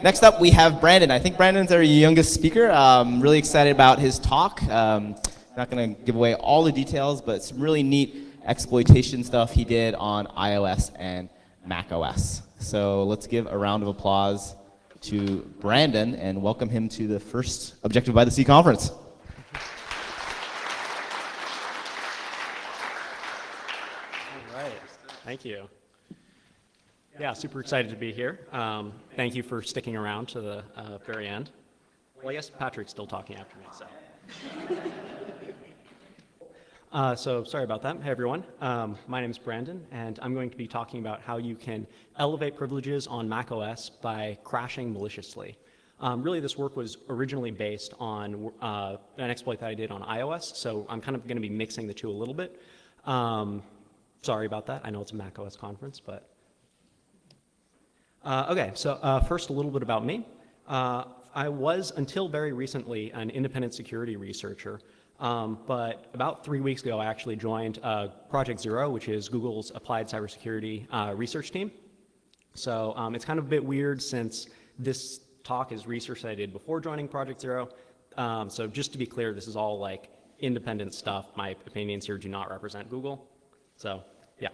Next up, we have Brandon. I think Brandon's our youngest speaker. Really excited about his talk. Not going to give away all the details, but some really neat exploitation stuff he did on iOS and Mac OS. So let's give a round of applause to Brandon and welcome him to the first Objective by the Sea conference. All right. Thank you. Yeah, super excited to be here. Thank you for sticking around to the very end. Well, I guess Patrick's still talking after me, so sorry about that. Hey, everyone. My name is Brandon, and I'm going to be talking about how you can elevate privileges on macOS by crashing maliciously. Really, this work was originally based on an exploit that I did on iOS, so I'm kind of going to be mixing the two a little bit. Sorry about that. I know it's a macOS conference, but... Okay, so first a little bit about me. I was, until very recently, an independent security researcher, but about 3 weeks ago I actually joined Project Zero, which is Google's applied cybersecurity research team. So it's kind of a bit weird since this talk is research that I did before joining Project Zero. So just to be clear, this is all like independent stuff. My opinions here do not represent Google. So yeah.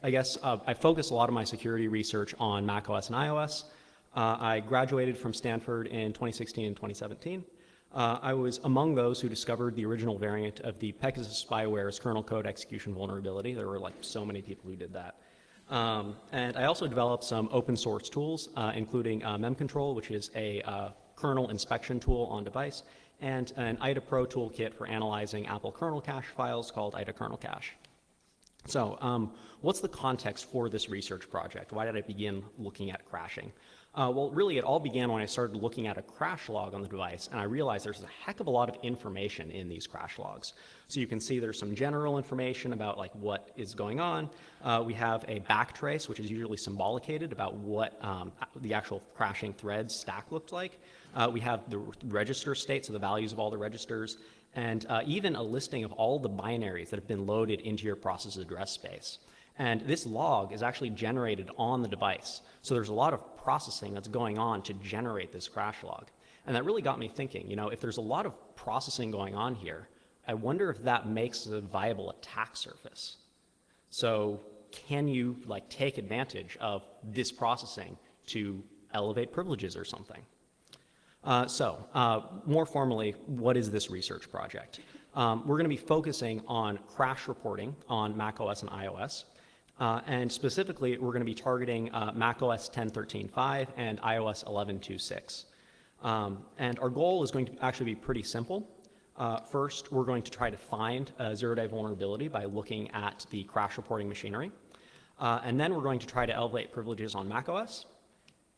I guess I focus a lot of my security research on macOS and iOS. I graduated from Stanford in 2016 and 2017. I was among those who discovered the original variant of the Pegasus spyware's kernel code execution vulnerability. There were like so many people who did that. And I also developed some open source tools, including memcontrol, which is a kernel inspection tool on device, and an IDA Pro toolkit for analyzing Apple kernel cache files called IDA kernel cache. So what's the context for this research project? Why did I begin looking at crashing? Well, really, it all began when I started looking at a crash log on the device, and I realized there's a heck of a lot of information in these crash logs. So you can see there's some general information about like what is going on. We have a backtrace, which is usually symbolicated about what the actual crashing thread stack looked like. We have the register state, so the values of all the registers, and even a listing of all the binaries that have been loaded into your process address space. And this log is actually generated on the device. So there's a lot of processing that's going on to generate this crash log. And that really got me thinking, you know, if there's a lot of processing going on here, I wonder if that makes a viable attack surface. So can you like take advantage of this processing to elevate privileges or something? More formally, what is this research project? We're going to be focusing on crash reporting on macOS and iOS. And specifically, we're going to be targeting macOS 10.13.5 and iOS 11.2.6. And our goal is going to actually be pretty simple. First, we're going to try to find a zero-day vulnerability by looking at the crash reporting machinery. And then we're going to try to elevate privileges on macOS.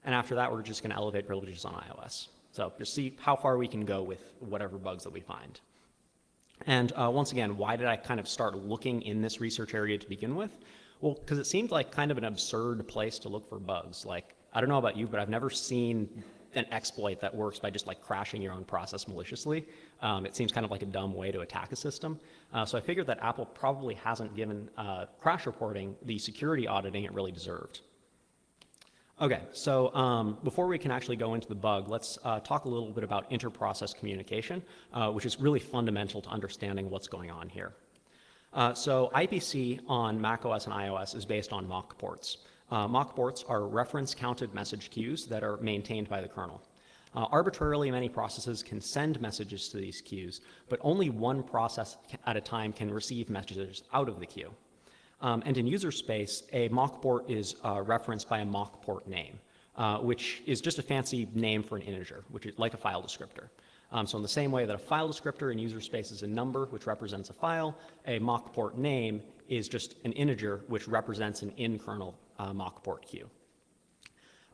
And after that, we're just going to elevate privileges on iOS. So just see how far we can go with whatever bugs that we find. And once again, why did I kind of start looking in this research area to begin with? Well, because it seemed like kind of an absurd place to look for bugs. Like, I don't know about you, but I've never seen an exploit that works by just like crashing your own process maliciously. It seems kind of like a dumb way to attack a system. So I figured that Apple probably hasn't given crash reporting the security auditing it really deserved. Okay, so before we can actually go into the bug, let's talk a little bit about inter-process communication, which is really fundamental to understanding what's going on here. So IPC on macOS and iOS is based on mock ports. Mock ports are reference-counted message queues that are maintained by the kernel. Arbitrarily, many processes can send messages to these queues, but only one process at a time can receive messages out of the queue. And in user space, a mock port is referenced by a mock port name, which is just a fancy name for an integer, which is like a file descriptor. So in the same way that a file descriptor in user space is a number, which represents a file, a mock port name is just an integer, which represents an in-kernel mock port queue.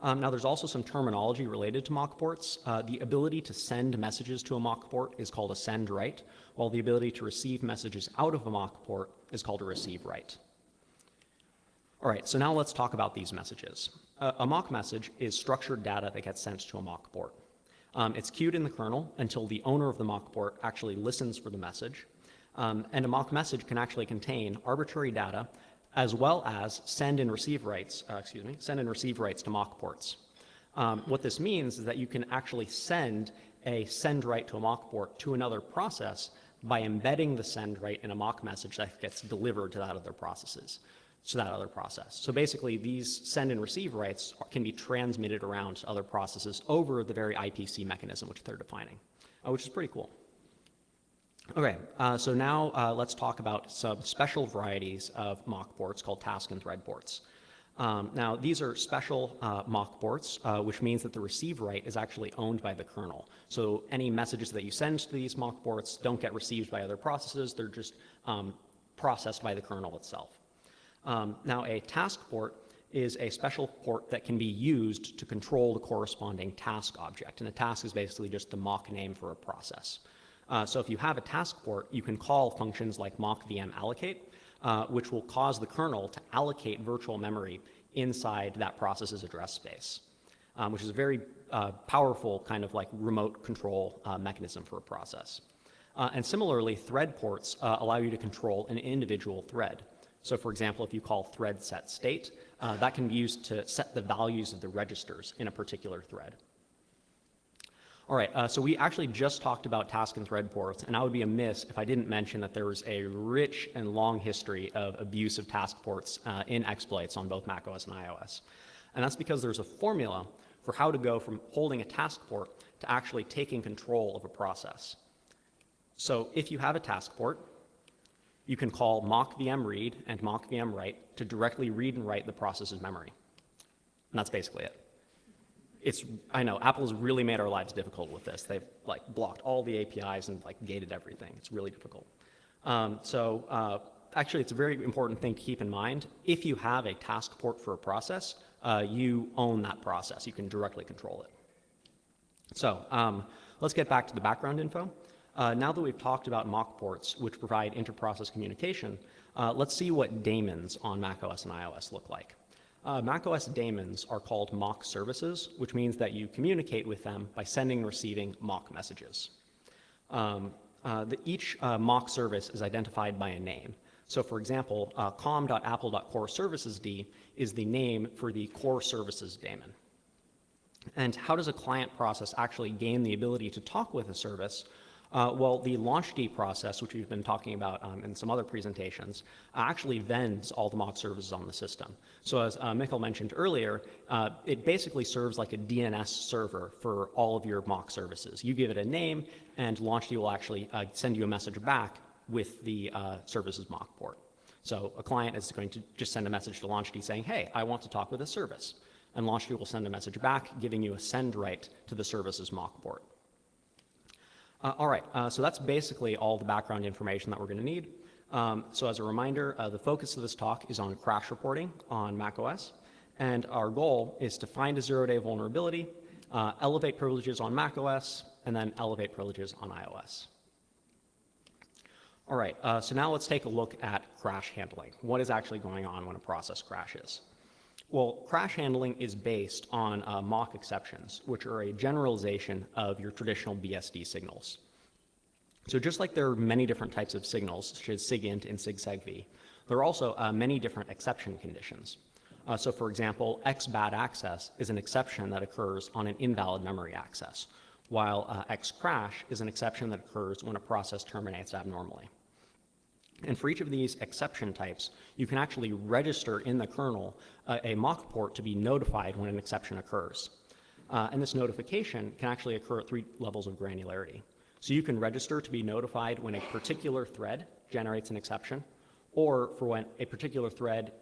Now, there's also some terminology related to mock ports. The ability to send messages to a mock port is called a send write, while the ability to receive messages out of a mock port is called a receive write. All right, so now let's talk about these messages. A mock message is structured data that gets sent to a mock port. It's queued in the kernel until the owner of the mock port actually listens for the message. And a mock message can actually contain arbitrary data as well as send and receive rights to mock ports. What this means is that you can actually send a send right to a mock port to another process by embedding the send right in a mock message that gets delivered to that other process. So basically, these send and receive rights can be transmitted around to other processes over the very IPC mechanism which they're defining, which is pretty cool. Okay, so now let's talk about some special varieties of mock ports called task and thread ports. Now, these are special mock ports, which means that the receive right is actually owned by the kernel. So any messages that you send to these mock ports don't get received by other processes. They're just processed by the kernel itself. Now, a task port is a special port that can be used to control the corresponding task object. And a task is basically just the mock name for a process. So if you have a task port, you can call functions like mock VM allocate, which will cause the kernel to allocate virtual memory inside that process's address space, which is a very powerful kind of like remote control mechanism for a process. And similarly, thread ports allow you to control an individual thread. So for example, if you call thread set state, that can be used to set the values of the registers in a particular thread. All right, so we actually just talked about task and thread ports, and I would be amiss if I didn't mention that there was a rich and long history of abuse of task ports in exploits on both macOS and iOS. And that's because there's a formula for how to go from holding a task port to actually taking control of a process. So if you have a task port, you can call mock VM read and mock VM write to directly read and write the process's memory. And that's basically it. I know, Apple's really made our lives difficult with this. They've like blocked all the APIs and like gated everything. It's really difficult. Actually, it's a very important thing to keep in mind. If you have a task port for a process, you own that process. You can directly control it. So let's get back to the background info. Now that we've talked about mock ports, which provide inter-process communication, let's see what daemons on macOS and iOS look like. macOS daemons are called mock services, which means that you communicate with them by sending and receiving mock messages. Each mock service is identified by a name. So for example, com.apple.core_services_d is the name for the core services daemon. And how does a client process actually gain the ability to talk with a service? Well, the launchd process, which we've been talking about in some other presentations, actually vends all the mock services on the system. So as Mikkel mentioned earlier, it basically serves like a DNS server for all of your mock services. You give it a name, and launchd will actually send you a message back with the service's mock port. So a client is going to just send a message to launchd saying, hey, I want to talk with a service. And launchd will send a message back, giving you a send right to the service's mock port. All right, so that's basically all the background information that we're going to need. So as a reminder, the focus of this talk is on crash reporting on macOS, and our goal is to find a zero-day vulnerability, elevate privileges on macOS, and then elevate privileges on iOS. All right, so now let's take a look at crash handling. What is actually going on when a process crashes? Well, crash handling is based on mock exceptions, which are a generalization of your traditional BSD signals. So just like there are many different types of signals, such as SIGINT and SIG-SAGV, there are also many different exception conditions. So for example, X-bad access is an exception that occurs on an invalid memory access, while X-crash is an exception that occurs when a process terminates abnormally. And for each of these exception types, you can actually register in the kernel a mock port to be notified when an exception occurs. And this notification can actually occur at 3 levels of granularity. So you can register to be notified when a particular thread generates an exception, or for when a particular thread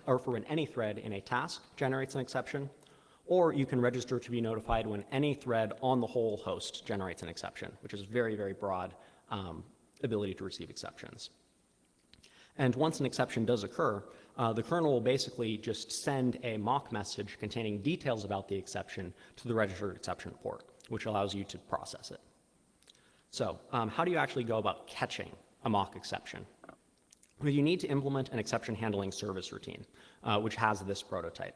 or for when any thread in a task generates an exception, or you can register to be notified when any thread on the whole host generates an exception, which is very, very broad ability to receive exceptions. And once an exception does occur, the kernel will basically just send a mock message containing details about the exception to the registered exception port, which allows you to process it. So how do you actually go about catching a mock exception? Well, you need to implement an exception handling service routine, which has this prototype.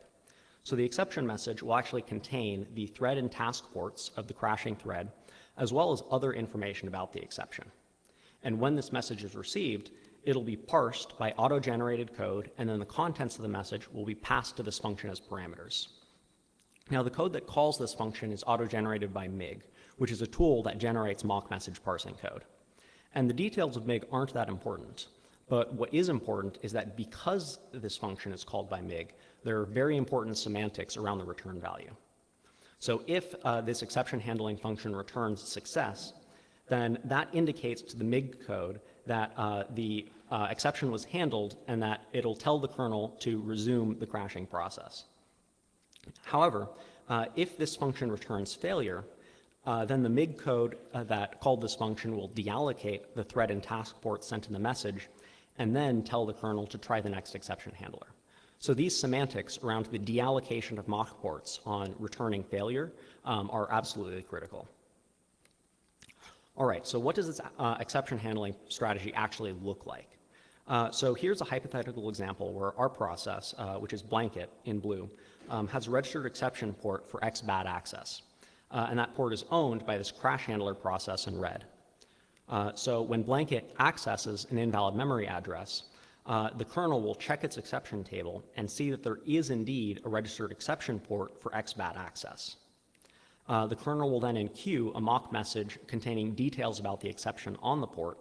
So the exception message will actually contain the thread and task ports of the crashing thread, as well as other information about the exception. And when this message is received, it'll be parsed by auto-generated code, and then the contents of the message will be passed to this function as parameters. Now, the code that calls this function is auto-generated by MIG, which is a tool that generates mock message parsing code. And the details of MIG aren't that important, but what is important is that because this function is called by MIG, there are very important semantics around the return value. So if this exception handling function returns success, then that indicates to the MIG code that the exception was handled and that it'll tell the kernel to resume the crashing process. However, if this function returns failure, then the MIG code that called this function will deallocate the thread and task port sent in the message and then tell the kernel to try the next exception handler. So these semantics around the deallocation of mock ports on returning failure are absolutely critical. All right, so what does this exception handling strategy actually look like? So here's a hypothetical example where our process, which is blanket in blue, has a registered exception port for X bad access. And that port is owned by this crash handler process in red. So when blanket accesses an invalid memory address, the kernel will check its exception table and see that there is indeed a registered exception port for X bad access. The kernel will then enqueue a mock message containing details about the exception on the port,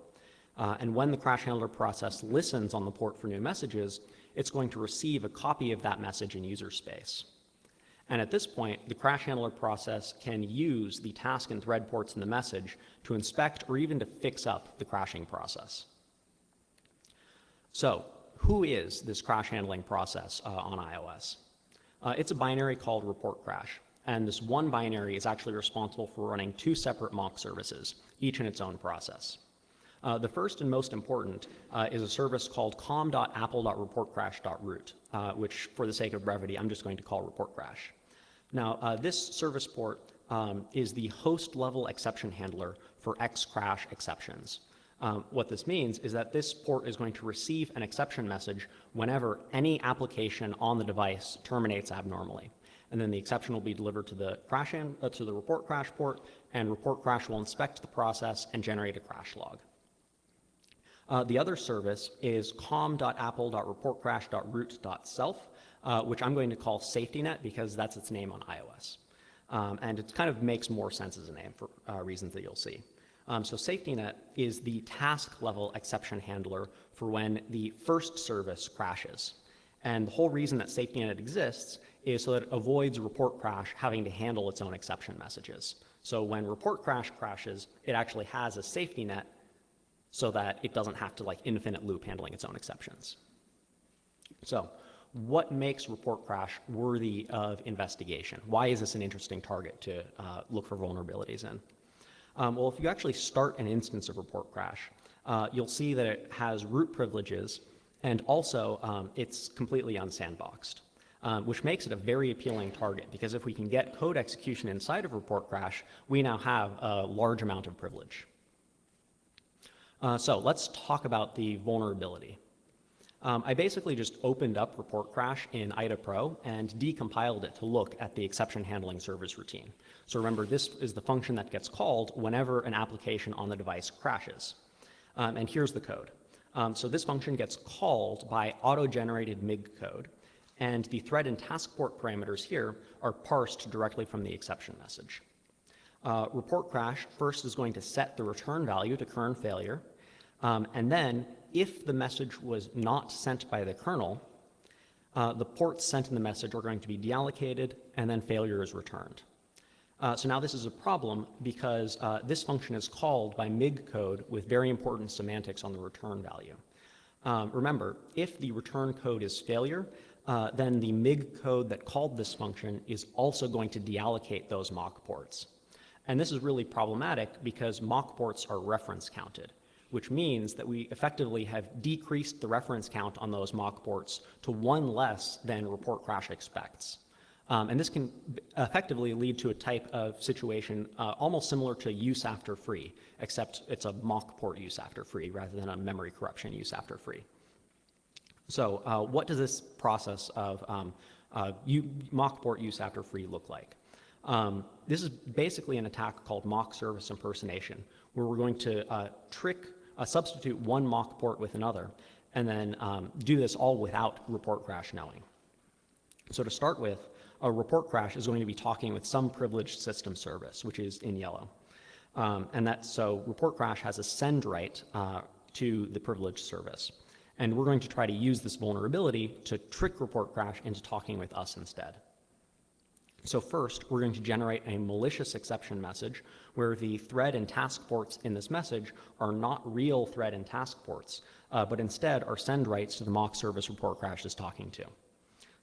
and when the crash handler process listens on the port for new messages, it's going to receive a copy of that message in user space. And at this point, the crash handler process can use the task and thread ports in the message to inspect or even to fix up the crashing process. So, who is this crash handling process on iOS? It's a binary called report crash, and this one binary is actually responsible for running two separate mock services, each in its own process. The first and most important is a service called com.apple.reportcrash.root, which, for the sake of brevity, I'm just going to call report crash. Now, this service port is the host-level exception handler for Xcrash exceptions. What this means is that this port is going to receive an exception message whenever any application on the device terminates abnormally. And then the exception will be delivered to the report crash port, and report crash will inspect the process and generate a crash log. The other service is com.apple.reportcrash.root.self, which I'm going to call SafetyNet because that's its name on iOS. And it kind of makes more sense as a name for reasons that you'll see. So SafetyNet is the task-level exception handler for when the first service crashes. And the whole reason that SafetyNet exists is so that it avoids report crash having to handle its own exception messages. So when report crash crashes, it actually has a safety net so that it doesn't have to infinite loop handling its own exceptions. So what makes report crash worthy of investigation? Why is this an interesting target to look for vulnerabilities in? Well, if you actually start an instance of report crash, you'll see that it has root privileges, and also it's completely unsandboxed, which makes it a very appealing target, because if we can get code execution inside of report crash, we now have a large amount of privilege. So let's talk about the vulnerability. I basically just opened up report crash in IDA Pro and decompiled it to look at the exception handling service routine. So remember, this is the function that gets called whenever an application on the device crashes. And here's the code. So this function gets called by auto-generated MIG code, and the thread and task port parameters here are parsed directly from the exception message. Report crash first is going to set the return value to current failure, and then if the message was not sent by the kernel, the ports sent in the message are going to be deallocated, and then failure is returned. So now this is a problem because this function is called by MIG code with very important semantics on the return value. Remember, if the return code is failure, then the MIG code that called this function is also going to deallocate those mock ports. And this is really problematic because mock ports are reference counted, which means that we effectively have decreased the reference count on those mock ports to one less than report crash expects. And this can effectively lead to a type of situation almost similar to use after free, except it's a mock port use after free rather than a memory corruption use after free. So what does this process of mock port use after free look like? This is basically an attack called mock service impersonation, where we're going to trick substitute one mock port with another, and then do this all without report crash knowing. So to start with, a report crash is going to be talking with some privileged system service, which is in yellow. So report crash has a send right to the privileged service. And we're going to try to use this vulnerability to trick report crash into talking with us instead. So first, we're going to generate a malicious exception message where the thread and task ports in this message are not real thread and task ports, but instead are send rights to the mock service report crash is talking to.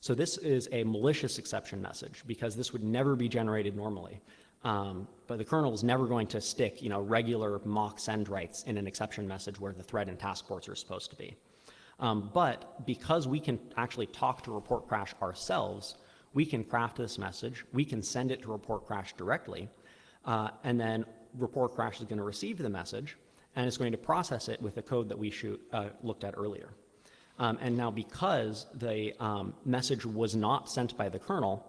So this is a malicious exception message because this would never be generated normally. But the kernel is never going to stick, regular mock send rights in an exception message where the thread and task ports are supposed to be. But because we can actually talk to report crash ourselves, we can craft this message, we can send it to report crash directly, and then report crash is going to receive the message and it's going to process it with the code that we looked at earlier. And now because the message was not sent by the kernel,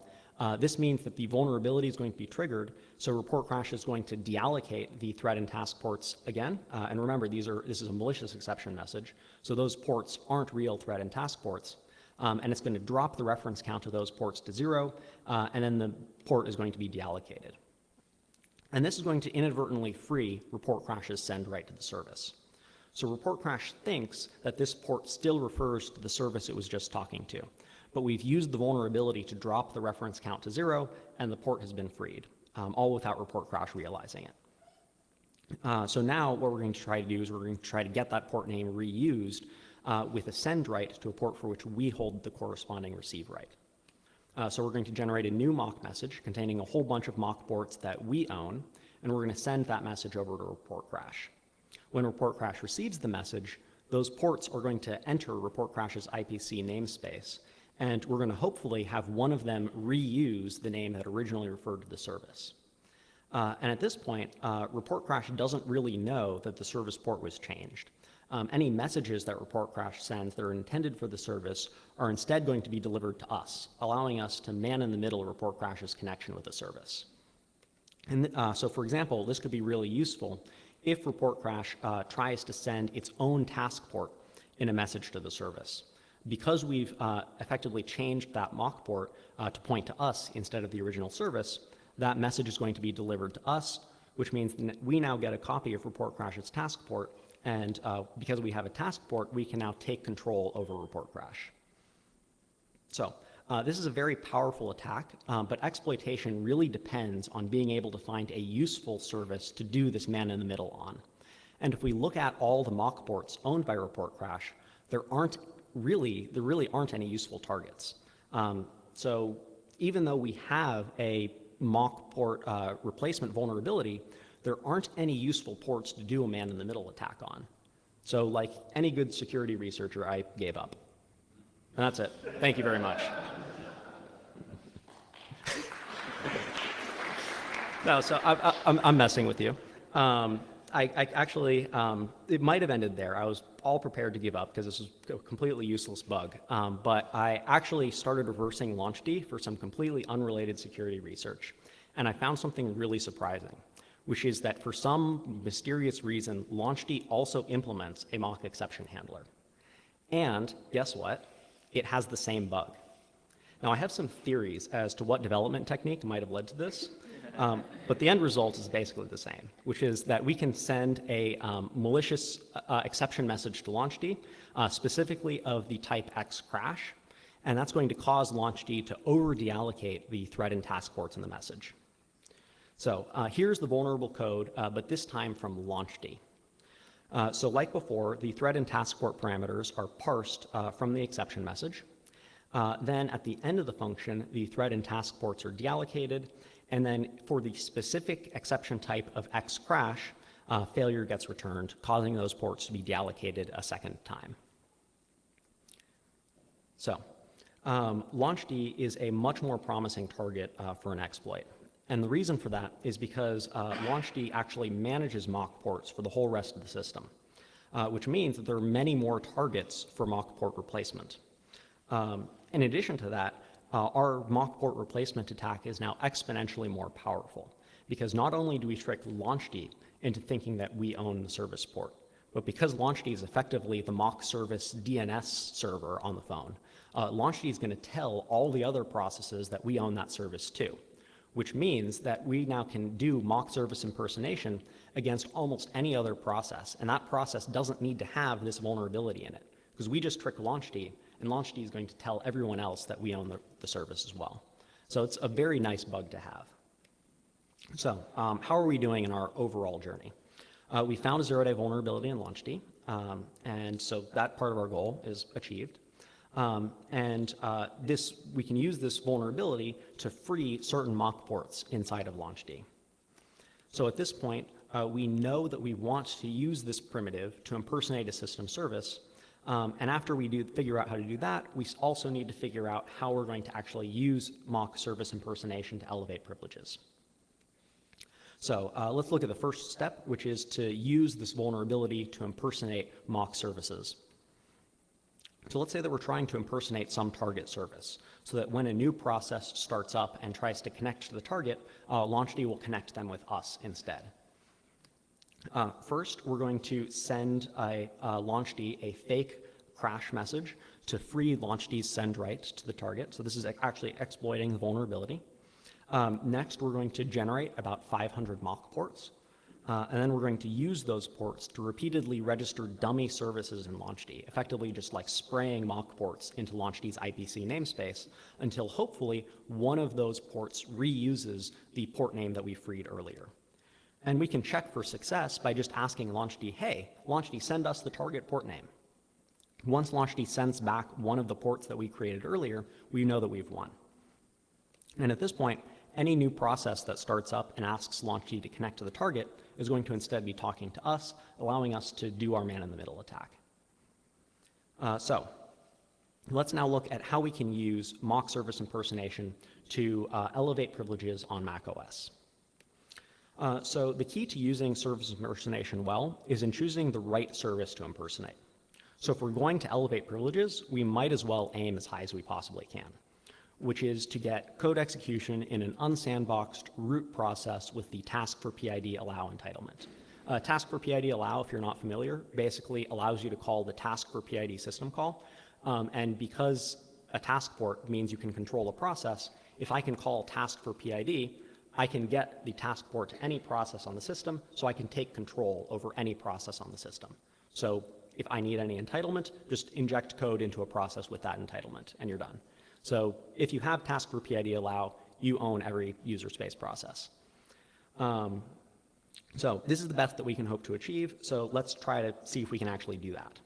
this means that the vulnerability is going to be triggered, so report crash is going to deallocate the thread and task ports again. And remember, this is a malicious exception message, so those ports aren't real thread and task ports. And it's going to drop the reference count of those ports to 0, and then the port is going to be deallocated. And this is going to inadvertently free report crash's send right to the service. So report crash thinks that this port still refers to the service it was just talking to, but we've used the vulnerability to drop the reference count to 0, and the port has been freed, all without report crash realizing it. So now what we're going to try to do is we're going to try to get that port name reused with a send right to a port for which we hold the corresponding receive right. So we're going to generate a new mock message containing a whole bunch of mock ports that we own, and we're going to send that message over to report crash. When report crash receives the message, those ports are going to enter report crash's IPC namespace, and we're going to hopefully have one of them reuse the name that originally referred to the service. And at this point, report crash doesn't really know that the service port was changed. Any messages that report crash sends that are intended for the service are instead going to be delivered to us, allowing us to man in the middle report crash's connection with the service. And so for example, this could be really useful if report crash tries to send its own task port in a message to the service. Because we've effectively changed that mock port to point to us instead of the original service, that message is going to be delivered to us, which means that we now get a copy of report crash's task port, and because we have a task port, we can now take control over report crash. So this is a very powerful attack, but exploitation really depends on being able to find a useful service to do this man-in-the-middle on. And if we look at all the mock ports owned by report crash, there really aren't any useful targets. So even though we have a mock port replacement vulnerability, there aren't any useful ports to do a man-in-the-middle attack on. So like any good security researcher, I gave up. And that's it. Thank you very much. No, so I'm messing with you. I actually, it might have ended there. I was all prepared to give up because this was a completely useless bug. But I actually started reversing LaunchD for some completely unrelated security research. And I found something really surprising, which is that for some mysterious reason, LaunchD also implements a mock exception handler. And guess what? It has the same bug. Now, I have some theories as to what development technique might have led to this. But the end result is basically the same, which is that we can send a malicious exception message to LaunchD, specifically of the type X crash, and that's going to cause LaunchD to over-deallocate the thread and task ports in the message. So here's the vulnerable code, but this time from LaunchD. So like before, the thread and task port parameters are parsed from the exception message. Then at the end of the function, the thread and task ports are deallocated, and then for the specific exception type of X crash, failure gets returned, causing those ports to be deallocated a second time. So LaunchD is a much more promising target for an exploit. And the reason for that is because LaunchD actually manages mock ports for the whole rest of the system, which means that there are many more targets for mock port replacement. In addition to that, our mock port replacement attack is now exponentially more powerful, because not only do we trick LaunchD into thinking that we own the service port, But because LaunchD is effectively the mock service DNS server on the phone, LaunchD is going to tell all the other processes that we own that service to, which means that we now can do mock service impersonation against almost any other process. And that process doesn't need to have this vulnerability in it, because we just trick LaunchD, and LaunchD is going to tell everyone else that we own the service as well. So it's a very nice bug to have. So how are we doing in our overall journey? We found a zero-day vulnerability in LaunchD, and so that part of our goal is achieved. We can use this vulnerability to free certain mock ports inside of LaunchD. So at this point, we know that we want to use this primitive to impersonate a system service. And after we figure out how to do that, we also need to figure out how we're going to actually use mock service impersonation to elevate privileges. So let's look at the first step, which is to use this vulnerability to impersonate mock services. So let's say that we're trying to impersonate some target service, so that when a new process starts up and tries to connect to the target, LaunchD will connect them with us instead. First, we're going to send LaunchD a fake crash message to free LaunchD's send write to the target. So this is actually exploiting the vulnerability. Next, we're going to generate about 500 mock ports. And then we're going to use those ports to repeatedly register dummy services in LaunchD, effectively just like spraying mock ports into LaunchD's IPC namespace until hopefully one of those ports reuses the port name that we freed earlier. And we can check for success by just asking LaunchD, hey, LaunchD, send us the target port name. Once LaunchD sends back one of the ports that we created earlier, we know that we've won. And at this point, any new process that starts up and asks LaunchD to connect to the target is going to instead be talking to us, allowing us to do our man-in-the-middle attack. So let's now look at how we can use mock service impersonation to elevate privileges on macOS. So the key to using service impersonation well is in choosing the right service to impersonate. So if we're going to elevate privileges, we might as well aim as high as we possibly can, which is to get code execution in an unsandboxed root process with the task for PID allow entitlement. Task for PID allow, if you're not familiar, basically allows you to call the task for PID system call. And because a task port means you can control a process, if I can call task for PID, I can get the task port to any process on the system, so I can take control over any process on the system. So if I need any entitlement, just inject code into a process with that entitlement, and you're done. So if you have task for PID allow, you own every user space process. So this is the best that we can hope to achieve, so let's try to see if we can actually do that.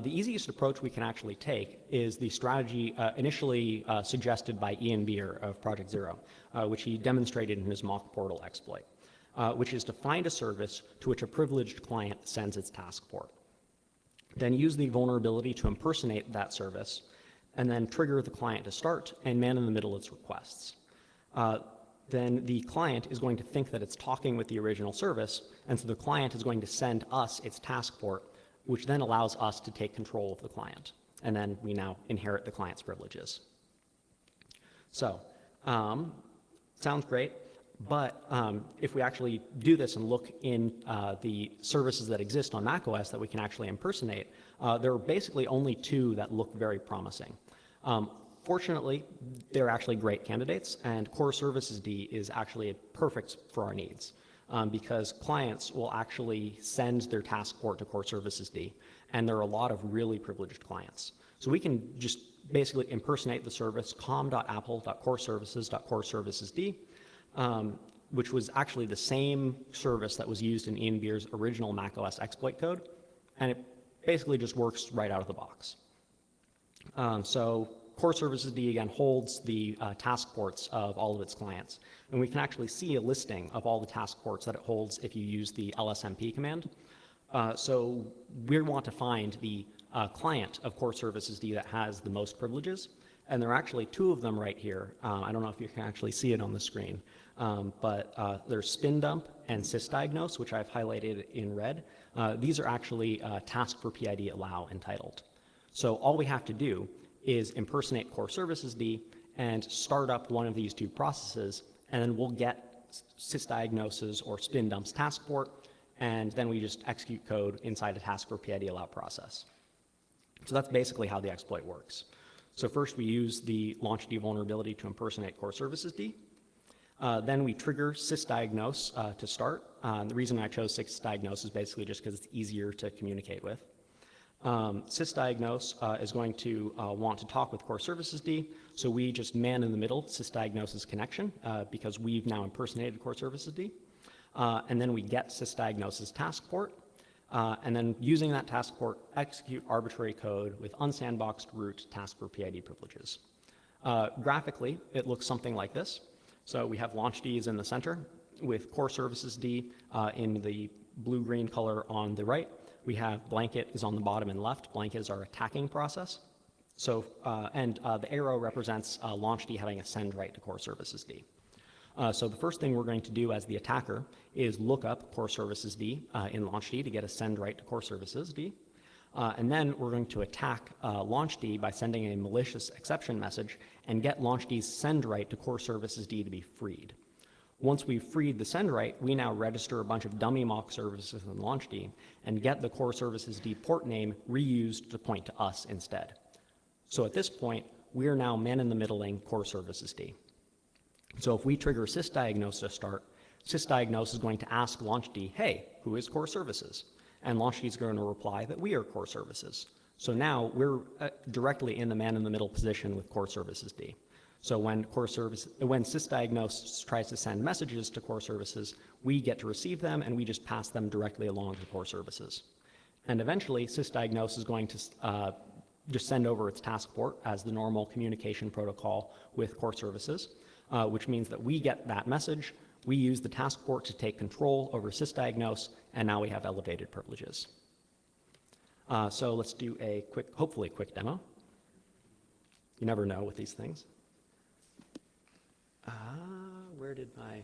The easiest approach we can actually take is the strategy initially suggested by Ian Beer of Project Zero, which he demonstrated in his mock portal exploit, which is to find a service to which a privileged client sends its task port. Then use the vulnerability to impersonate that service, and then trigger the client to start and man in the middle its requests. Then the client is going to think that it's talking with the original service, and so the client is going to send us its task port, which then allows us to take control of the client. And then we now inherit the client's privileges. So, sounds great, but if we actually do this and look in the services that exist on macOS that we can actually impersonate, there are basically only two that look very promising. Fortunately, they're actually great candidates, and Core Services D is actually perfect for our needs. Because clients will actually send their task port to Core Services D, and there are a lot of really privileged clients. So we can just basically impersonate the service com.apple.coreservices.coreservicesd, which was actually the same service that was used in Ian Beer's original macOS exploit code, and it basically just works right out of the box. So Core Services D again holds the task ports of all of its clients, and we can actually see a listing of all the task ports that it holds if you use the lsmp command. So we want to find the client of Core Services D that has the most privileges, and there are actually two of them right here. I don't know if you can actually see it on the screen, but there's spindump and sysdiagnose, which I've highlighted in red. These are actually task for PID allow entitled. So all we have to do is impersonate Core Services D and start up one of these two processes, and then we'll get sysdiagnose's or spindump's task port, and then we just execute code inside a task for PID allow process. So that's basically how the exploit works. So first we use the launchd vulnerability to impersonate core services D. Then we trigger sysdiagnose to start. The reason I chose sysdiagnose is basically just because it's easier to communicate with. Sysdiagnose is going to want to talk with core services D, so we just man in the middle sysdiagnose's connection because we've now impersonated core services D. And then we get sysdiagnose's task port, and then using that task port, execute arbitrary code with unsandboxed root task for PID privileges. Graphically, it looks something like this. So we have launch D is in the center with core services D in the blue-green color on the right. We have blanket is on the bottom and left. Blanket is our attacking process. So, the arrow represents launch D having a send write to core services D. So the first thing we're going to do as the attacker is look up core services D in launch D to get a send write to core services D. And then we're going to attack launch D by sending a malicious exception message and get launch D's send write to core services D to be freed. Once we've freed the send write, we now register a bunch of dummy mock services in launchd and get the core services D port name reused to point to us instead. So at this point, we are now man-in-the-middling core services D. So if we trigger sysdiagnose to start, sysdiagnose is going to ask launchd, hey, who is core services? And launchd is going to reply that we are core services. So now we're directly in the man-in-the-middle position with core services D. So when sysdiagnose tries to send messages to core services, we get to receive them and we just pass them directly along to core services. And eventually, sysdiagnose is going to just send over its task port as the normal communication protocol with core services, which means that we get that message, we use the task port to take control over sysdiagnose, and now we have elevated privileges. So let's do a quick, hopefully quick demo. You never know with these things. Where did my,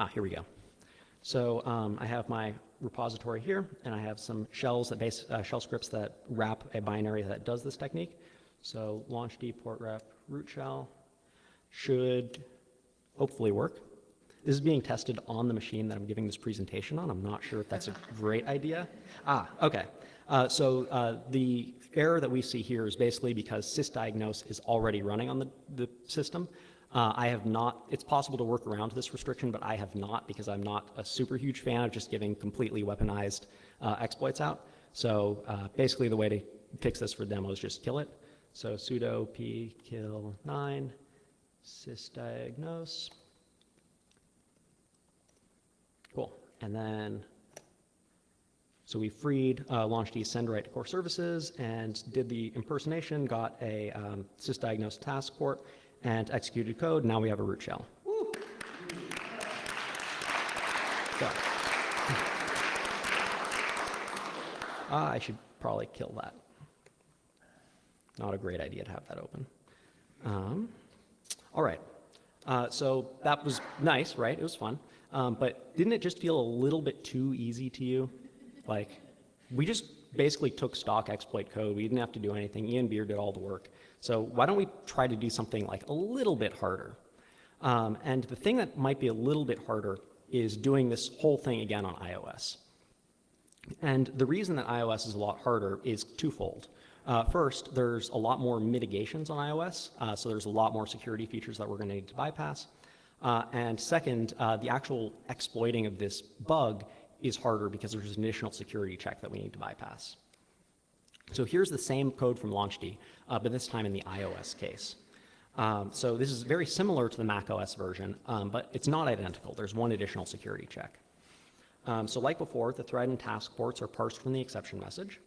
here we go. So I have my repository here, and I have some shells that shell scripts that wrap a binary that does this technique. So launchd port rep root shell should hopefully work. This is being tested on the machine that I'm giving this presentation on. I'm not sure if that's a great idea. Okay. So the error that we see here is basically because sysdiagnose is already running on the system. I have not, it's possible to work around this restriction, but I have not because I'm not a super huge fan of just giving completely weaponized exploits out. So basically the way to fix this for demo is just kill it. So sudo p kill 9 sysdiagnose. Cool. And then, so we freed launchd send write to core services and did the impersonation, got a sysdiagnose task port, and executed code. Now we have a root shell. Woo. So, I should probably kill that. Not a great idea to have that open. All right. So that was nice, right? It was fun. But didn't it just feel a little bit too easy to you? Like, we just basically took stock exploit code. We didn't have to do anything. Ian Beer did all the work. So why don't we try to do something like a little bit harder? And the thing that might be a little bit harder is doing this whole thing again on iOS. And the reason that iOS is a lot harder is twofold. First, there's a lot more mitigations on iOS, so there's a lot more security features that we're going to need to bypass. And second, the actual exploiting of this bug is harder because there's an additional security check that we need to bypass. So here's the same code from launchd, but this time in the iOS case. So this is very similar to the macOS version, but it's not identical. There's one additional security check. So like before, the thread and task ports are parsed from the exception message.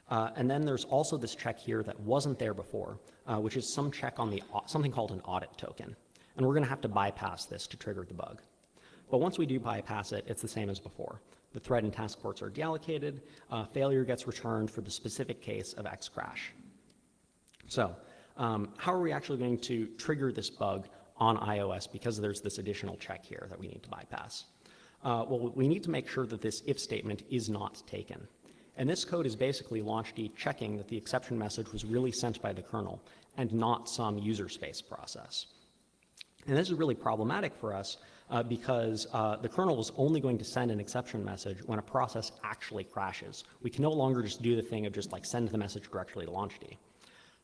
And then there's also this check here that wasn't there before, which is some check on something called an audit token. And we're going to have to bypass this to trigger the bug. But once we do bypass it, it's the same as before. The thread and task ports are deallocated. Failure gets returned for the specific case of X crash. So how are we actually going to trigger this bug on iOS because there's this additional check here that we need to bypass? Well, we need to make sure that this if statement is not taken. And this code is basically launchd checking that the exception message was really sent by the kernel and not some user space process. And this is really problematic for us because the kernel is only going to send an exception message when a process actually crashes. We can no longer just do the thing of just like send the message directly to launchd.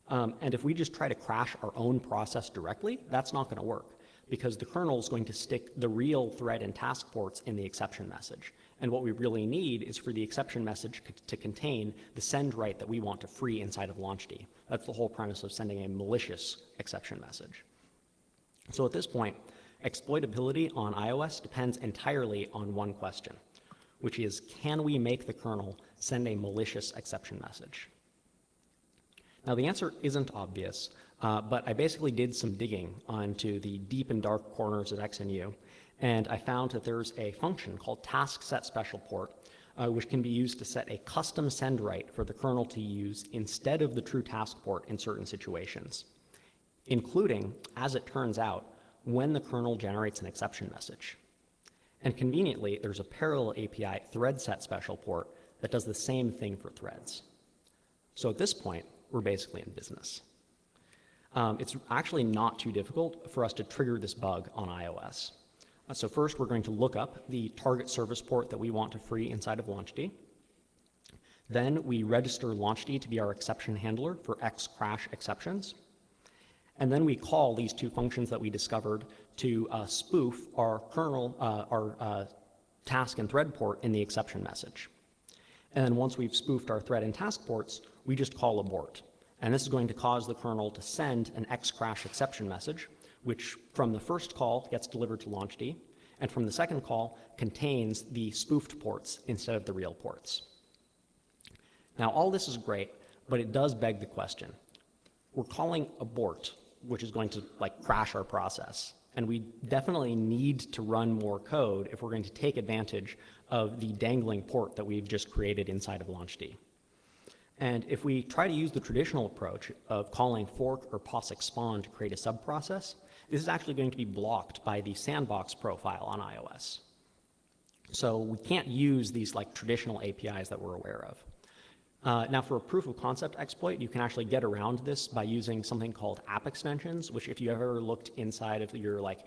And if we just try to crash our own process directly, that's not going to work because the kernel is going to stick the real thread and task ports in the exception message. And what we really need is for the exception message to contain the send write that we want to free inside of launchd. That's the whole premise of sending a malicious exception message. So at this point, exploitability on iOS depends entirely on one question, which is, can we make the kernel send a malicious exception message? Now, the answer isn't obvious, but I basically did some digging onto the deep and dark corners of X and U, and I found that there's a function called task set special port, which can be used to set a custom send write for the kernel to use instead of the true task port in certain situations, including, as it turns out, when the kernel generates an exception message. And conveniently, there's a parallel API thread set special port that does the same thing for threads. So at this point, we're basically in business. It's actually not too difficult for us to trigger this bug on iOS. So first, we're going to look up the target service port that we want to free inside of launchd. Then we register launchd to be our exception handler for X-crash exceptions. And then we call these two functions that we discovered to spoof our kernel, our task and thread port in the exception message. And then once we've spoofed our thread and task ports, we just call abort. And this is going to cause the kernel to send an X-crash exception message, which from the first call gets delivered to launchd, and from the second call contains the spoofed ports instead of the real ports. Now, all this is great, but it does beg the question. We're calling abort, which is going to like crash our process. And we definitely need to run more code if we're going to take advantage of the dangling port that we've just created inside of launchd. And if we try to use the traditional approach of calling fork or POSIX spawn to create a subprocess, this is actually going to be blocked by the sandbox profile on iOS. So we can't use these like traditional APIs that we're aware of. Now, for a proof of concept exploit, you can actually get around this by using something called app extensions, which if you ever looked inside of your like,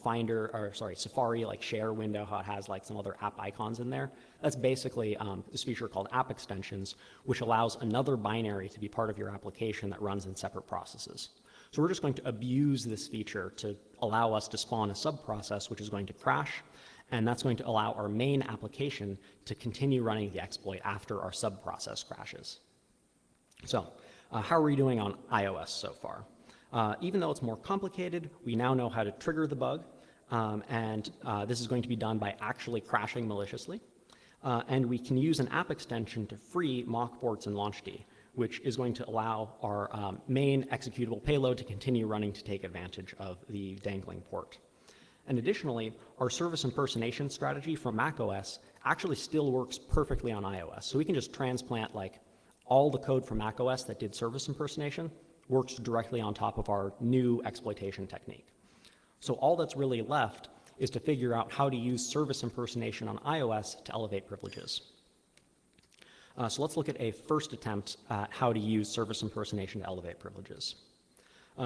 Finder, or sorry, Safari like share window, how it has like some other app icons in there, that's basically this feature called app extensions, which allows another binary to be part of your application that runs in separate processes. So we're just going to abuse this feature to allow us to spawn a subprocess, which is going to crash, and that's going to allow our main application to continue running the exploit after our subprocess crashes. So how are we doing on iOS so far? Even though it's more complicated, we now know how to trigger the bug, and this is going to be done by actually crashing maliciously. And we can use an app extension to free mock ports in launchd, which is going to allow our main executable payload to continue running to take advantage of the dangling port. And additionally, our service impersonation strategy from macOS actually still works perfectly on iOS. So we can just transplant like all the code from macOS that did service impersonation works directly on top of our new exploitation technique. So all that's really left is to figure out how to use service impersonation on iOS to elevate privileges. So let's look at a first attempt at how to use service impersonation to elevate privileges.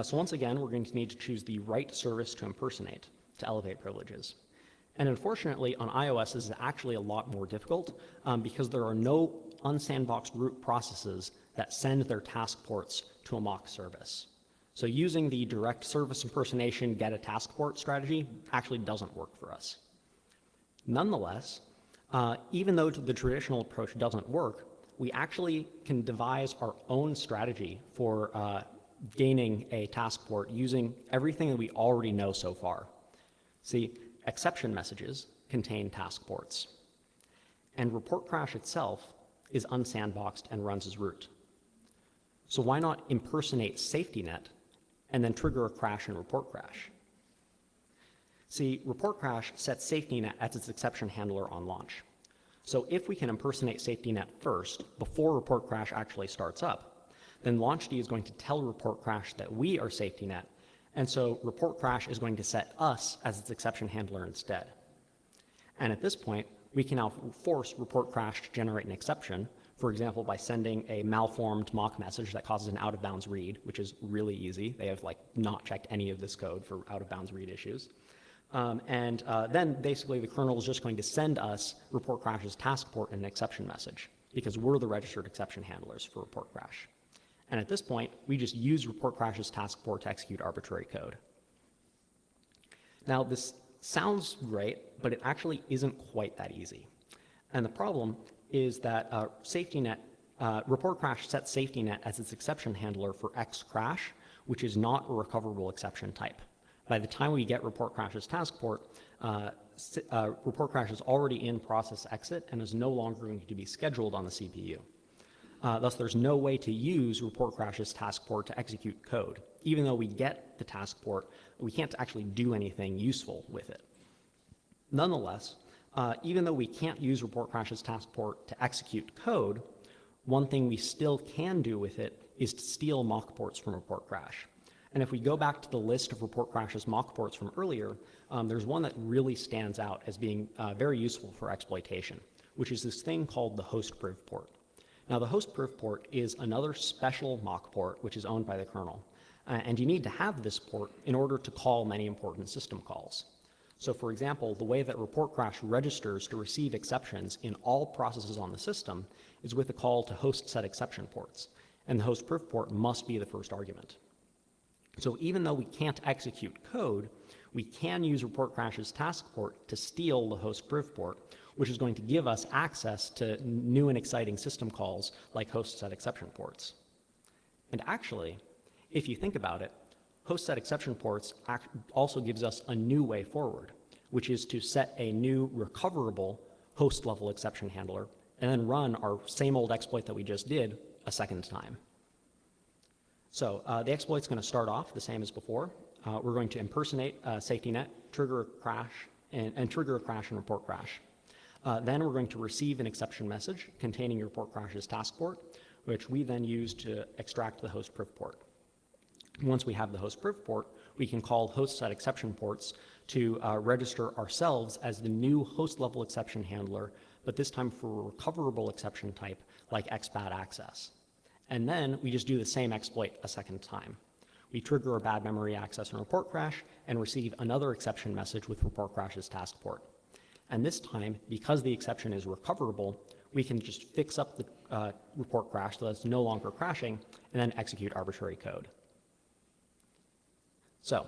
So once again, we're going to need to choose the right service to impersonate to elevate privileges. And unfortunately, on iOS, this is actually a lot more difficult because there are no unsandboxed root processes that send their task ports to a mock service. So using the direct service impersonation get a task port strategy actually doesn't work for us. Nonetheless, even though the traditional approach doesn't work, we actually can devise our own strategy for gaining a task port using everything that we already know so far. See, exception messages contain task ports, and report crash itself is unsandboxed and runs as root. So why not impersonate safety net and then trigger a crash and report crash? See, report crash sets safety net as its exception handler on launch. So if we can impersonate safety net first before report crash actually starts up, then launchd is going to tell report crash that we are safety net. And so report crash is going to set us as its exception handler instead. And at this point, we can now force report crash to generate an exception For example, by sending a malformed mock message that causes an out-of-bounds read, which is really easy. They have not checked any of this code for out-of-bounds read issues. Then basically the kernel is just going to send us report crashes task port and an exception message, because we're the registered exception handlers for report crash. And at this point, we just use report crashes task port to execute arbitrary code. Now, this sounds great, but it actually isn't quite that easy. And the problem is that report crash sets safety net as its exception handler for X crash, which is not a recoverable exception type. By the time we get report crashes task port, report crash is already in process exit and is no longer going to be scheduled on the CPU. Thus, there's no way to use report crashes task port to execute code. Even though we get the task port, we can't actually do anything useful with it. Nonetheless, even though we can't use report crashes task port to execute code, one thing we still can do with it is to steal mock ports from report crash. And if we go back to the list of report crashes mock ports from earlier, there's one that really stands out as being very useful for exploitation, which is this thing called the host priv port. Now, the host priv port is another special mock port which is owned by the kernel. And you need to have this port in order to call many important system calls. So for example, the way that report crash registers to receive exceptions in all processes on the system is with a call to host set exception ports. And the host priv port must be the first argument. So even though we can't execute code, we can use report crashes task port to steal the host priv port, which is going to give us access to new and exciting system calls like host set exception ports. And actually, if you think about it, host set exception ports also gives us a new way forward, which is to set a new recoverable host level exception handler and then run our same old exploit that we just did a second time. So the exploit's going to start off the same as before. We're going to impersonate a safety net, trigger a crash, and trigger a crash and report crash. Then we're going to receive an exception message containing report crashes task port, which we then use to extract the host priv port. Once we have the host priv port, we can call host set exception ports to register ourselves as the new host level exception handler, but this time for a recoverable exception type like XBAD access. And then we just do the same exploit a second time. We trigger a bad memory access and report crash and receive another exception message with report crashes task port. And this time, because the exception is recoverable, we can just fix up the report crash so that it's no longer crashing and then execute arbitrary code. So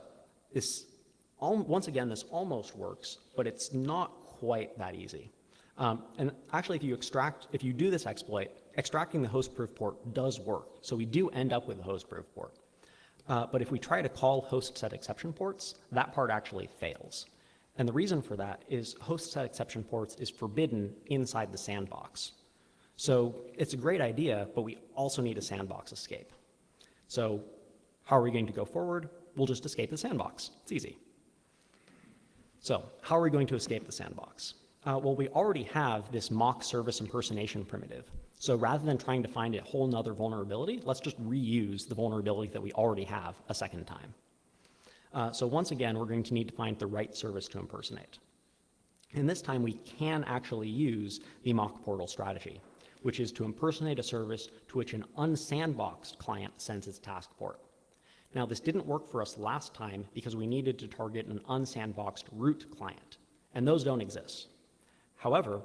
once again, this almost works, but it's not quite that easy. And actually, if you do this exploit, extracting the host priv port does work. So we do end up with the host priv port. But if we try to call host set exception ports, that part actually fails. And the reason for that is host set exception ports is forbidden inside the sandbox. So it's a great idea, but we also need a sandbox escape. So how are we going to go forward? We'll just escape the sandbox. It's easy. So how are we going to escape the sandbox? Well, we already have this mock service impersonation primitive. So rather than trying to find a whole nother vulnerability, let's just reuse the vulnerability that we already have a second time. So once again, we're going to need to find the right service to impersonate. And this time we can actually use the mock portal strategy, which is to impersonate a service to which an unsandboxed client sends its task port. Now, this didn't work for us last time because we needed to target an unsandboxed root client, and those don't exist. However,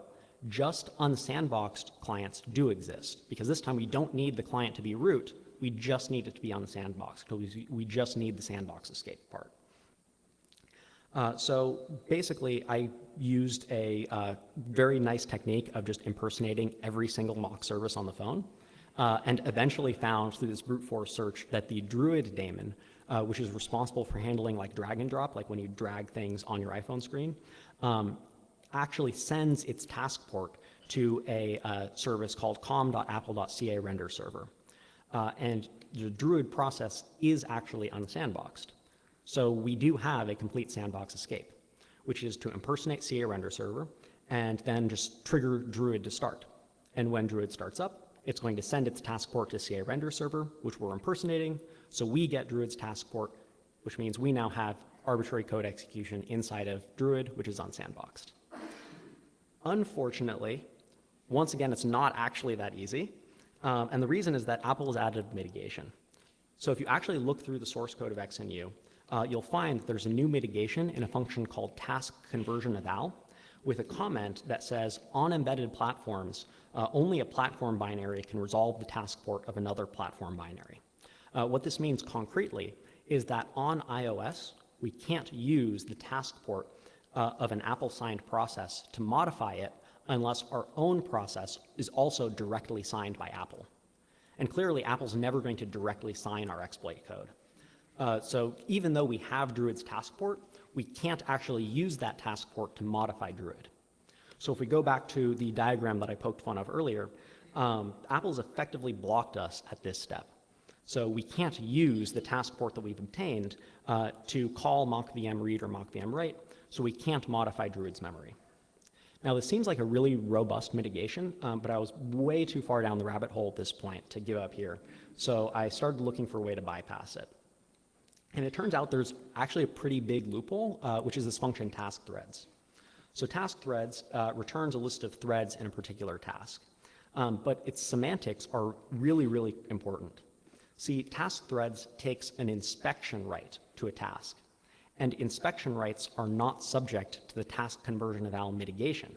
just unsandboxed clients do exist, because this time we don't need the client to be root, we just need it to be unsandboxed, because we just need the sandbox escape part. So basically, I used a very nice technique of just impersonating every single mock service on the phone, and eventually found through this brute force search that the Druid daemon, which is responsible for handling like drag and drop, like when you drag things on your iPhone screen, actually sends its task port to a service called com.apple.ca render server. And the Druid process is actually unsandboxed. So we do have a complete sandbox escape, which is to impersonate CA render server and then just trigger Druid to start. And when Druid starts up, it's going to send its task port to CA render server, which we're impersonating. So we get Druid's task port, which means we now have arbitrary code execution inside of Druid, which is unsandboxed. Unfortunately, Once again, it's not actually that easy. And the reason is that Apple has added mitigation. So if you actually look through the source code of XNU, you'll find there's a new mitigation in a function called task conversion eval with a comment that says on embedded platforms, only a platform binary can resolve the task port of another platform binary. What this means concretely is that on iOS, we can't use the task port of an Apple-signed process to modify it unless our own process is also directly signed by Apple. And clearly, Apple's never going to directly sign our exploit code. So even though we have Druid's task port, we can't actually use that task port to modify Druid. So if we go back to the diagram that I poked fun of earlier, Apple's effectively blocked us at this step. So we can't use the task port that we've obtained to call mockvm read or mockvm write, so we can't modify Druid's memory. Now, this seems like a really robust mitigation, but I was way too far down the rabbit hole at this point to give up here. So I started looking for a way to bypass it. And it turns out there's actually a pretty big loophole, which is this function task threads. So task threads returns a list of threads in a particular task. But its semantics are really, really important. See, task threads takes an inspection right to a task. And inspection rights are not subject to the task conversion eval mitigation.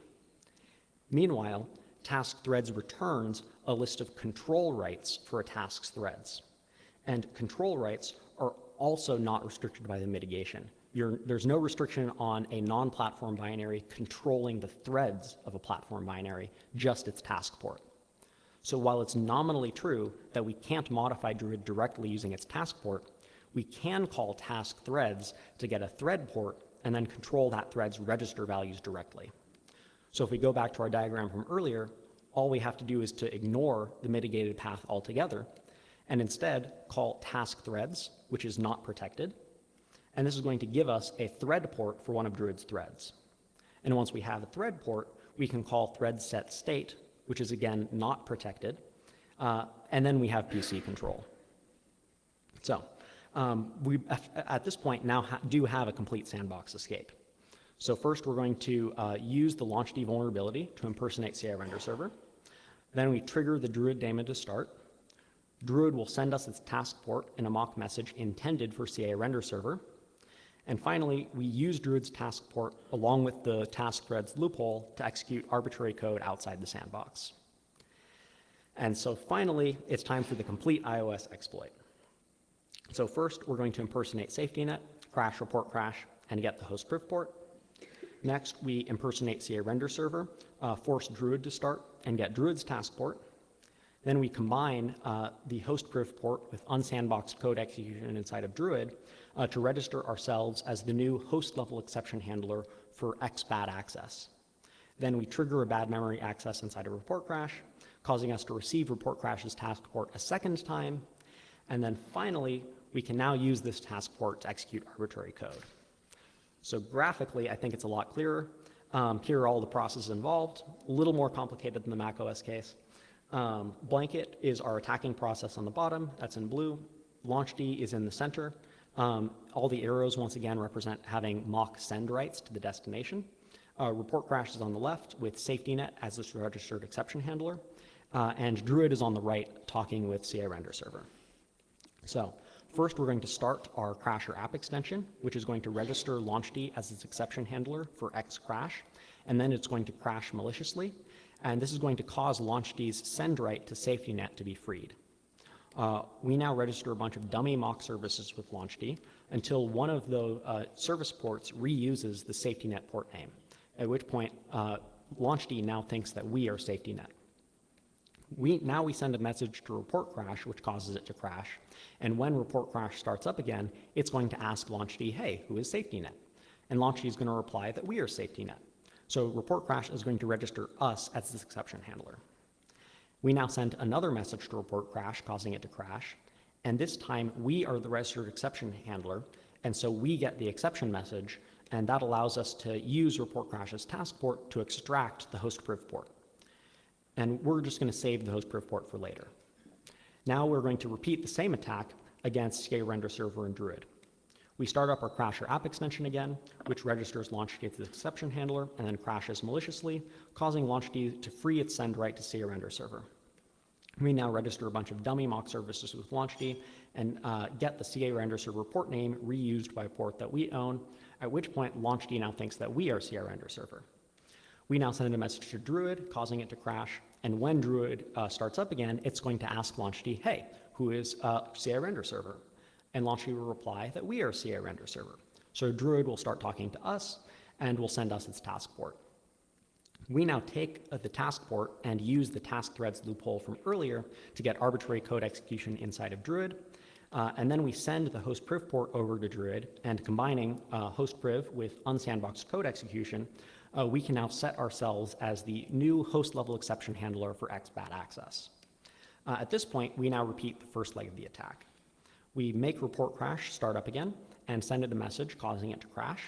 Meanwhile, task threads returns a list of control rights for a task's threads. And control rights are also not restricted by the mitigation. There's no restriction on a non-platform binary controlling the threads of a platform binary, just its task port. So while it's nominally true that we can't modify Druid directly using its task port, we can call task threads to get a thread port and then control that thread's register values directly. So if we go back to our diagram from earlier, all we have to do is to ignore the mitigated path altogether and instead call task threads, which is not protected. And this is going to give us a thread port for one of Druid's threads. And once we have a thread port, we can call thread set state, which is again not protected. And then we have PC control. So we, at this point, now do have a complete sandbox escape. So first, we're going to use the launchd vulnerability to impersonate CI render server. Then we trigger the Druid daemon to start. Druid will send us its task port in a mock message intended for CI render server. And finally, we use Druid's task port along with the task threads loophole to execute arbitrary code outside the sandbox. And so finally, it's time for the complete iOS exploit. So first, we're going to impersonate SafetyNet, crash report crash, and get the host priv port. Next, we impersonate CA render server, force Druid to start, and get Druid's task port. Then we combine the host priv port with unsandboxed code execution inside of Druid to register ourselves as the new host level exception handler for X bad access. Then we trigger a bad memory access inside of report crash, causing us to receive report crash's task port a second time. And then finally, we can now use this task port to execute arbitrary code. So graphically, I think it's a lot clearer. Here are all the processes involved, a little more complicated than the macOS case. Blanket is our attacking process on the bottom, that's in blue. Launchd is in the center. All the arrows, once again, represent having mock send rights to the destination. Report crash is on the left with SafetyNet as this registered exception handler. And Druid is on the right talking with CI render server. So first, we're going to start our Crasher app extension, which is going to register launchd as its exception handler for X crash, and then it's going to crash maliciously, and this is going to cause launchd's send right to SafetyNet to be freed. We now register a bunch of dummy mock services with launchd until one of the service ports reuses the SafetyNet port name, at which point launchd now thinks that we are SafetyNet. Now we send a message to report crash, which causes it to crash. And when report crash starts up again, it's going to ask launchd, hey, who is SafetyNet? And launchd is going to reply that we are SafetyNet. So report crash is going to register us as this exception handler. We now send another message to report crash, causing it to crash. And this time, we are the registered exception handler. And so we get the exception message. And that allows us to use report crash's task port to extract the host priv port. And we're just going to save the host priv port for later. Now we're going to repeat the same attack against CA render server and Druid. We start up our Crasher app extension again, which registers LaunchD as the exception handler and then crashes maliciously, causing LaunchD to free its send right to CA render server. We now register a bunch of dummy mock services with LaunchD and get the CA render server port name reused by a port that we own, at which point LaunchD now thinks that we are CA render server. We now send a message to Druid, causing it to crash, and when Druid starts up again, it's going to ask LaunchD, hey, who is CA render server? And LaunchD will reply that we are CA render server. So Druid will start talking to us and will send us its task port. We now take the task port and use the task threads loophole from earlier to get arbitrary code execution inside of Druid. And then we send the host priv port over to Druid, and combining host priv with unsandboxed code execution, we can now set ourselves as the new host level exception handler for XBAT access. At this point, we now repeat the first leg of the attack. We make report crash start up again and send it a message causing it to crash.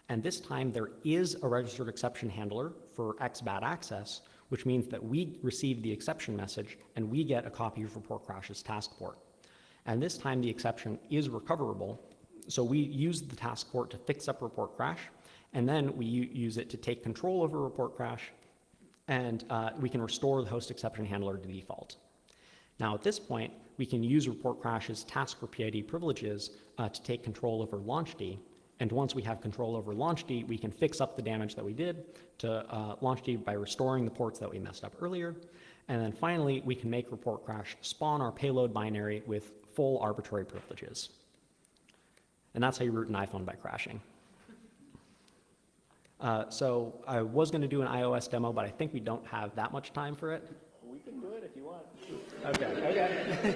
And this time there is a registered exception handler for XBAT access, which means that we receive the exception message and we get a copy of report crash's task port. And this time the exception is recoverable, so we use the task port to fix up report crash, and then we use it to take control over report crash, and we can restore the host exception handler to default. Now at this point, we can use report crash's task or PID privileges to take control over LaunchD, and once we have control over LaunchD, we can fix up the damage that we did to LaunchD by restoring the ports that we messed up earlier, and then finally, we can make report crash spawn our payload binary with full arbitrary privileges. And that's how you root an iPhone by crashing. So I was going to do an iOS demo, but I think we don't have that much time for it. We can do it if you want. Okay.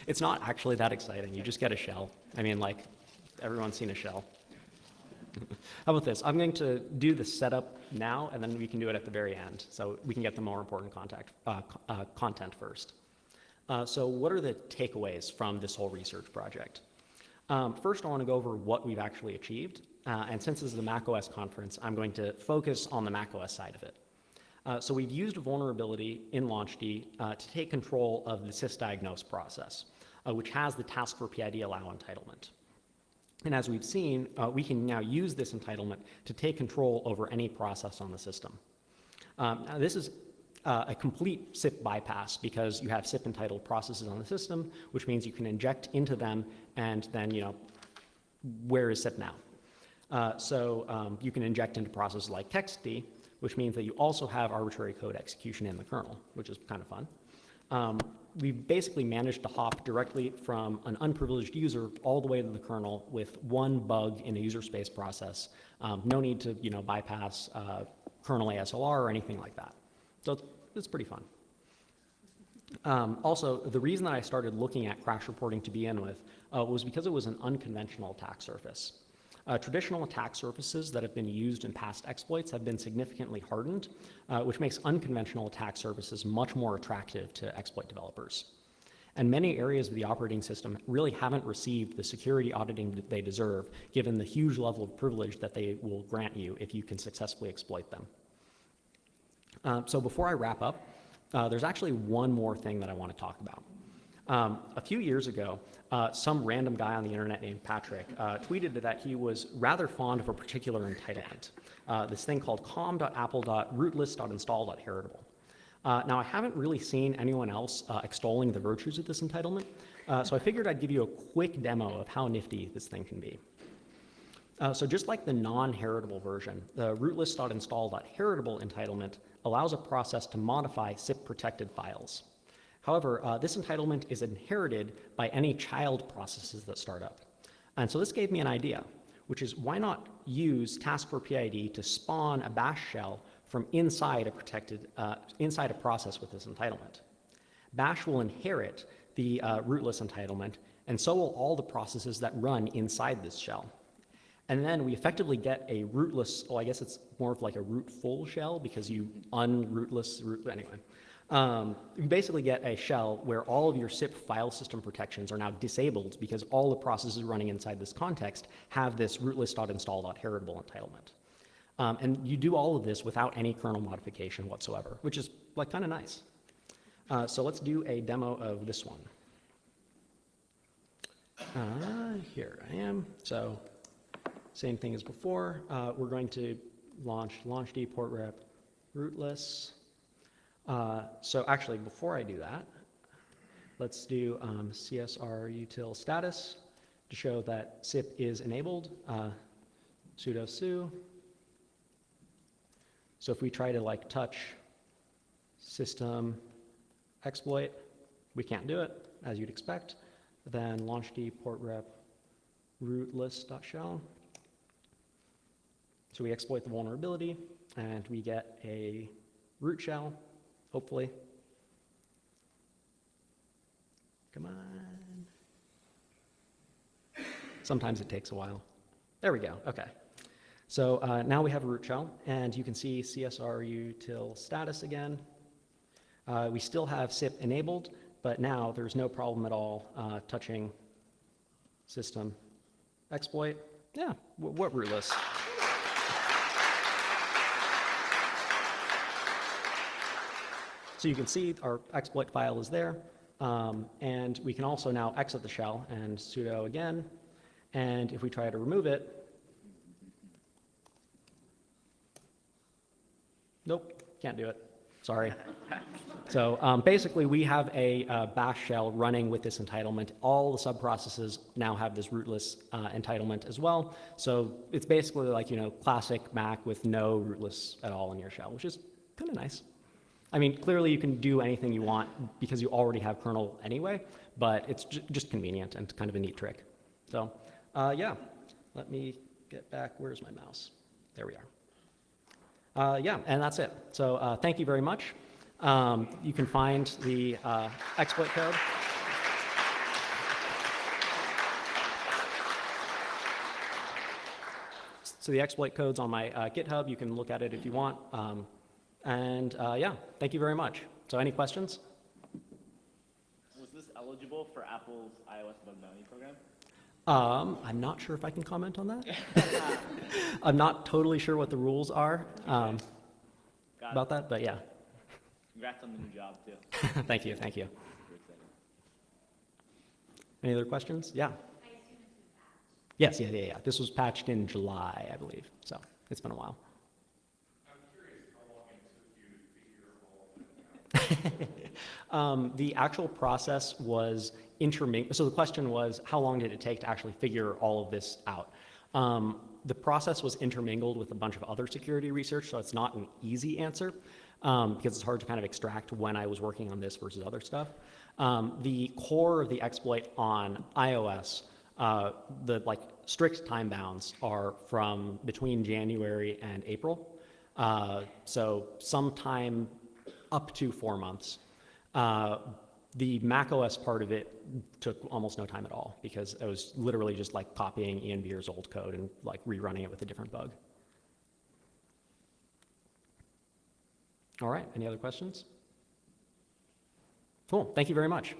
It's not actually that exciting. You just get a shell. I mean, like, everyone's seen a shell. How about this? I'm going to do the setup now, and then we can do it at the very end, so we can get the more important content first. So what are the takeaways from this whole research project? First, I want to go over what we've actually achieved. And since this is a macOS conference, I'm going to focus on the macOS side of it. So we've used a vulnerability in LaunchD to take control of the sysdiagnose process, which has the task for PID allow entitlement. And as we've seen, we can now use this entitlement to take control over any process on the system. Now this is a complete SIP bypass because you have SIP entitled processes on the system, which means you can inject into them and then, where is SIP now? So you can inject into processes like TextD, which means that you also have arbitrary code execution in the kernel, which is kind of fun. We basically managed to hop directly from an unprivileged user all the way to the kernel with one bug in a user space process. No need to bypass kernel ASLR or anything like that. So it's pretty fun. Also, the reason that I started looking at crash reporting to begin with was because it was an unconventional attack surface. Traditional attack surfaces that have been used in past exploits have been significantly hardened, which makes unconventional attack surfaces much more attractive to exploit developers. And many areas of the operating system really haven't received the security auditing that they deserve, given the huge level of privilege that they will grant you if you can successfully exploit them. So before I wrap up, there's actually one more thing that I want to talk about. A few years ago, some random guy on the internet named Patrick tweeted that he was rather fond of a particular entitlement, this thing called com.apple.rootlist.install.heritable. Now, I haven't really seen anyone else extolling the virtues of this entitlement, so I figured I'd give you a quick demo of how nifty this thing can be. So just like the non-heritable version, the rootlist.install.heritable entitlement allows a process to modify SIP-protected files. However, this entitlement is inherited by any child processes that start up. And so this gave me an idea, which is why not use task for PID to spawn a bash shell from inside a process with this entitlement. Bash will inherit the rootless entitlement, and so will all the processes that run inside this shell. And then we effectively get a rootless, I guess it's more of like a rootful shell because you unrootless root, anyway. You basically get a shell where all of your SIP file system protections are now disabled because all the processes running inside this context have this rootlist.install.heritable entitlement. And you do all of this without any kernel modification whatsoever, which is like kind of nice. So let's do a demo of this one. Here I am. So same thing as before. We're going to launchd port rep rootless. So actually, before I do that, let's do csr util status to show that SIP is enabled. Sudo su. So if we try to like touch system exploit, we can't do it, as you'd expect. Then launchd port rep rootless.shell. So we exploit the vulnerability, and we get a root shell, hopefully. Come on. Sometimes it takes a while. There we go, okay. So now we have a root shell, and you can see csr util status again. We still have SIP enabled, but now there's no problem at all touching system exploit. Yeah, what rootless? So you can see our exploit file is there, and we can also now exit the shell and sudo again, and if we try to remove it, nope, can't do it, sorry. So basically we have a bash shell running with this entitlement. All the subprocesses now have this rootless entitlement as well, so it's basically like, you know, classic Mac with no rootless at all in your shell, which is kind of nice. I mean, clearly you can do anything you want because you already have kernel anyway, but it's just convenient and kind of a neat trick. So yeah, let me get back. Where's my mouse? There we are. Yeah, and that's it. So thank you very much. You can find the exploit code. So the exploit code's on my GitHub. You can look at it if you want. And yeah, thank you very much. So any questions? Was this eligible for Apple's iOS bug bounty program? I'm not sure if I can comment on that. I'm not totally sure what the rules are about that, but yeah. Congrats on the new job, too. Thank you, thank you. Super exciting. Any other questions? Yeah. Yes, yeah. This was patched in July, I believe, so it's been a while. The actual process was intermingled. So the question was, how long did it take to actually figure all of this out? The process was intermingled with a bunch of other security research, so it's not an easy answer because it's hard to kind of extract when I was working on this versus other stuff. The core of the exploit on iOS, the like strict time bounds are from between January and April. So sometime up to 4 months. The macOS part of it took almost no time at all because it was literally just like copying Ian Beer's old code and like rerunning it with a different bug. All right, any other questions? Cool, thank you very much.